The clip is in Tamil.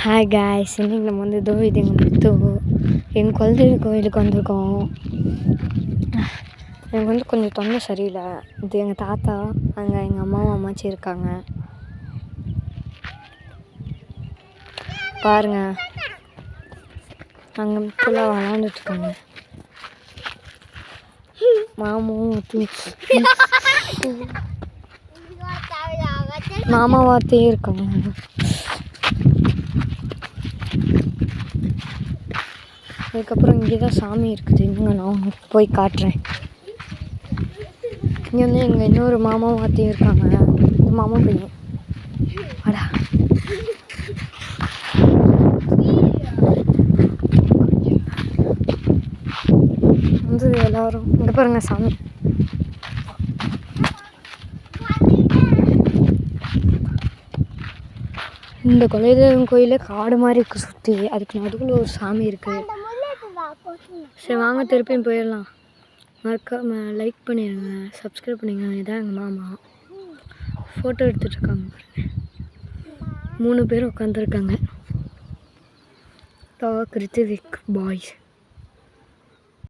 ஹாய் காய்ஸ், இன்றைக்கி நம்ம வந்து இது எங்கள் குலதெய்வ கோயிலுக்கு வந்திருக்கோம். எனக்கு வந்து கொஞ்சம் தொண்டை சரியில்லை. இது எங்கள் தாத்தா, அங்கே எங்கள் அம்மாவும் அம்மாச்சி இருக்காங்க. பாருங்க, அங்கே ஃபுல்லாக விளாண்டுட்ருக்காங்க. மாமா வார்த்தையே இருக்காங்க. அதுக்கப்புறம் இங்கே தான் சாமி இருக்குது. இங்கே நான் போய் காட்டுறேன். இங்கே வந்து எங்கள் இன்னொரு மாமா வார்த்தையும் இருக்காங்க. மாமா பையன் அடா வந்து எல்லோரும் இங்கே பாருங்க சாமி. இந்த குலதெய்வம் கோயிலே காடு மாதிரி இருக்குது சுற்றி. அதுக்கு நடுவில் ஒரு சாமி இருக்குது. சரி வாங்க திருப்பியும் போயிடலாம். மறக்காம லைக் பண்ணிடுங்க, சப்ஸ்கிரைப் பண்ணிடுங்க. இதான் எங்கள் மாமா ஃபோட்டோ எடுத்துகிட்ருக்காங்க. 3 பேர் உட்காந்துருக்காங்க. கிருத்திவிக் பாய்ஸ்.